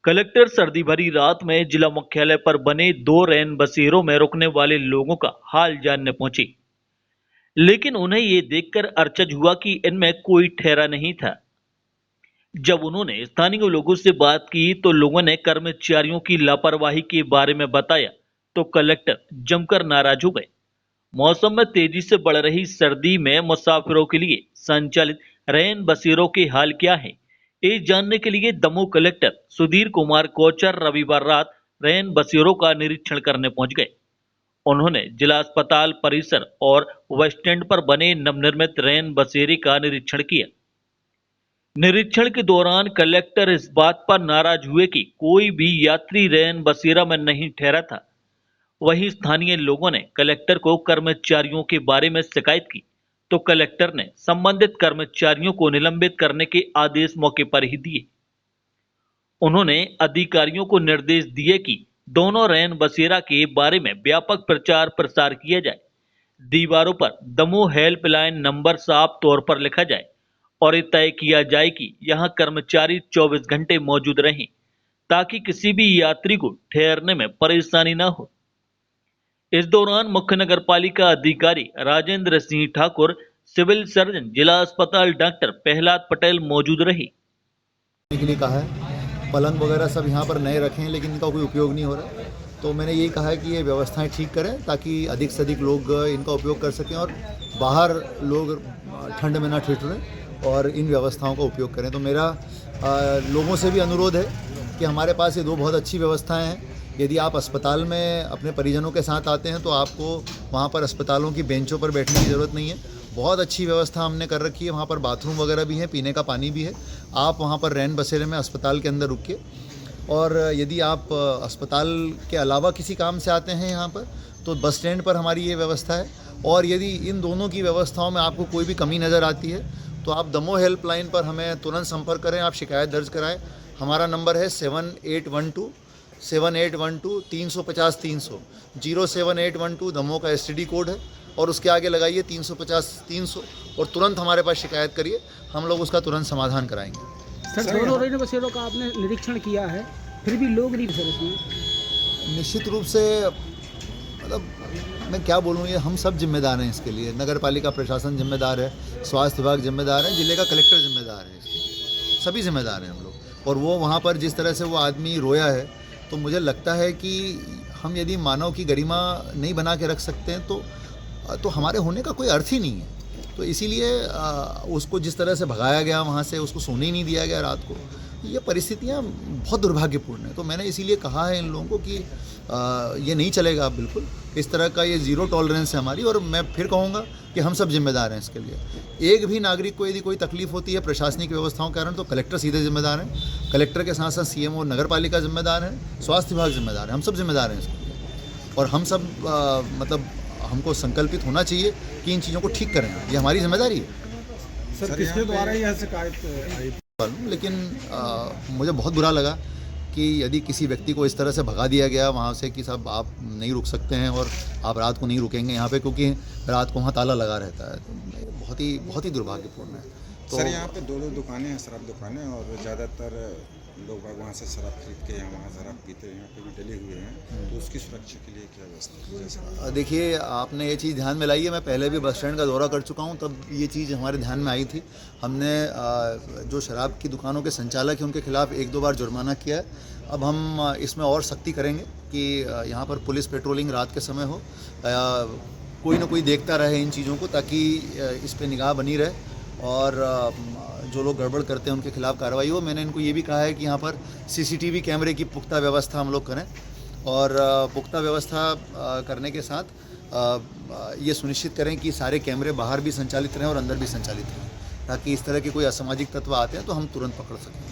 Collector सर्दी भरी रात में जिला मुख्यालय पर बने दो रैन बसेरों में रुकने वाले लोगों का हाल जानने पहुंची, लेकिन उन्हें ये देखकर अचरज हुआ कि इनमें कोई ठहरा नहीं था। जब उन्होंने स्थानीय लोगों से बात की तो लोगों ने कर्मचारियों की लापरवाही के बारे में बताया तो कलेक्टर जमकर नाराज हो गए। मौसम में तेजी से बढ़ रही सर्दी में मुसाफिरों के लिए संचालित रैन बसेरों के हाल क्या है, ये जानने के लिए दमोह कलेक्टर सुधीर कुमार कोचर रविवार रात रैन बसेरों का निरीक्षण करने पहुंच गए। उन्होंने जिला अस्पताल परिसर और बस स्टैंड पर बने नवनिर्मित रैन बसेरे का निरीक्षण किया। निरीक्षण के दौरान कलेक्टर इस बात पर नाराज हुए कि कोई भी यात्री रैन बसेरा में नहीं ठहरा था। वहीं स्थानीय लोगों ने कलेक्टर को कर्मचारियों के बारे में शिकायत की तो कलेक्टर ने संबंधित कर्मचारियों को निलंबित करने के आदेश मौके पर ही दिए। उन्होंने अधिकारियों को निर्देश दिए कि दोनों रैन बसेरा के बारे में व्यापक प्रचार प्रसार किया जाए, दीवारों पर दमोह हेल्पलाइन नंबर साफ तौर पर लिखा जाए और ये तय किया जाए कि यहां कर्मचारी 24 घंटे मौजूद रहें ताकि किसी भी यात्री को ठहरने में परेशानी न हो। इस दौरान मुख्य नगर पालिका अधिकारी राजेंद्र सिंह ठाकुर, सिविल सर्जन जिला अस्पताल डॉक्टर प्रहलाद पटेल मौजूद रहे। के लिए कहा है, पलंग वगैरह सब यहाँ पर नए रखे हैं लेकिन इनका कोई उपयोग नहीं हो रहा है, तो मैंने यही कहा है कि ये व्यवस्थाएं ठीक करें ताकि अधिक से अधिक लोग इनका उपयोग कर सकें और बाहर लोग ठंड में ना ठिठुरें और इन व्यवस्थाओं का उपयोग करें। तो मेरा लोगों से भी अनुरोध है कि हमारे पास ये दो बहुत अच्छी व्यवस्थाएं हैं। यदि आप अस्पताल में अपने परिजनों के साथ आते हैं तो आपको वहाँ पर अस्पतालों की बेंचों पर बैठने की ज़रूरत नहीं है। बहुत अच्छी व्यवस्था हमने कर रखी है, वहाँ पर बाथरूम वगैरह भी है, पीने का पानी भी है। आप वहाँ पर रैन बसेरे में अस्पताल के अंदर रुकिए और यदि आप अस्पताल के अलावा किसी काम से आते हैं यहाँ पर तो बस स्टैंड पर हमारी ये व्यवस्था है। और यदि इन दोनों की व्यवस्थाओं में आपको कोई भी कमी नज़र आती है तो आप दमोह हेल्पलाइन पर हमें तुरंत संपर्क करें, आप शिकायत दर्ज कराएं। हमारा नंबर है 7812 350 300 07812 दमोह का STD कोड है और उसके आगे लगाइए 350 300 और तुरंत हमारे पास शिकायत करिए, हम लोग उसका तुरंत समाधान कराएंगे। सर, दोनों रैन बसेरों का आपने निरीक्षण किया है, फिर भी लोग नहीं सर इसमें? निश्चित रूप से मतलब मैं क्या बोलूँ, ये हम सब जिम्मेदार हैं इसके लिए। नगर पालिका प्रशासन जिम्मेदार है, स्वास्थ्य विभाग जिम्मेदार है, जिले का कलेक्टर जिम्मेदार है, इसके लिए सभी जिम्मेदार हैं हम लोग। और वो वहाँ पर जिस तरह से वो आदमी रोया है तो मुझे लगता है कि हम यदि मानव की गरिमा नहीं बना के रख सकते हैं तो हमारे होने का कोई अर्थ ही नहीं है। तो इसीलिए उसको जिस तरह से भगाया गया वहाँ से, उसको सोने ही नहीं दिया गया रात को, ये परिस्थितियाँ बहुत दुर्भाग्यपूर्ण हैं। तो मैंने इसीलिए कहा है इन लोगों को कि ये नहीं चलेगा बिल्कुल, इस तरह का ये ज़ीरो टॉलरेंस है हमारी। और मैं फिर कहूँगा कि हम सब जिम्मेदार हैं इसके लिए। एक भी नागरिक को यदि कोई तकलीफ होती है प्रशासनिक व्यवस्थाओं के कारण तो कलेक्टर सीधे जिम्मेदार हैं, कलेक्टर के साथ साथ CMO नगर पालिका जिम्मेदार हैं, स्वास्थ्य विभाग जिम्मेदार है, हम सब जिम्मेदार हैं इसके लिए। और हम सब मतलब हमको संकल्पित होना चाहिए कि इन चीज़ों को ठीक करें, ये हमारी जिम्मेदारी है। सर, किसके द्वारा यह शिकायत आई? लेकिन मुझे बहुत बुरा लगा कि यदि किसी व्यक्ति को इस तरह से भगा दिया गया वहाँ से कि साहब आप नहीं रुक सकते हैं और आप रात को नहीं रुकेंगे यहाँ पे क्योंकि रात को वहाँ ताला लगा रहता है, तो बहुत ही दुर्भाग्यपूर्ण है। तो सर, यहाँ पे दो दुकानें हैं, शराब दुकानें, और ज़्यादातर लोग वहाँ से शराब खरीद के यहाँ वहाँ शराब पीते हैं, यहाँ पे भी डले हुए हैं, तो उसकी सुरक्षा के लिए क्या व्यवस्था? देखिए, आपने ये चीज़ ध्यान में लाई है, मैं पहले भी बस स्टैंड का दौरा कर चुका हूँ, तब ये चीज़ हमारे ध्यान में आई थी। हमने जो शराब की दुकानों के संचालक हैं उनके खिलाफ़ 1-2 बार जुर्माना किया है। अब हम इसमें और सख्ती करेंगे कि यहाँ पर पुलिस पेट्रोलिंग रात के समय हो, कोई ना कोई देखता रहे इन चीज़ों को ताकि इस पर निगाह बनी रहे और जो लोग गड़बड़ करते हैं उनके खिलाफ़ कार्रवाई हो। मैंने इनको ये भी कहा है कि यहाँ पर CCTV कैमरे की पुख्ता व्यवस्था हम लोग करें और पुख्ता व्यवस्था करने के साथ ये सुनिश्चित करें कि सारे कैमरे बाहर भी संचालित रहें और अंदर भी संचालित रहें ताकि इस तरह के कोई असामाजिक तत्व आते हैं तो हम तुरंत पकड़ सकें।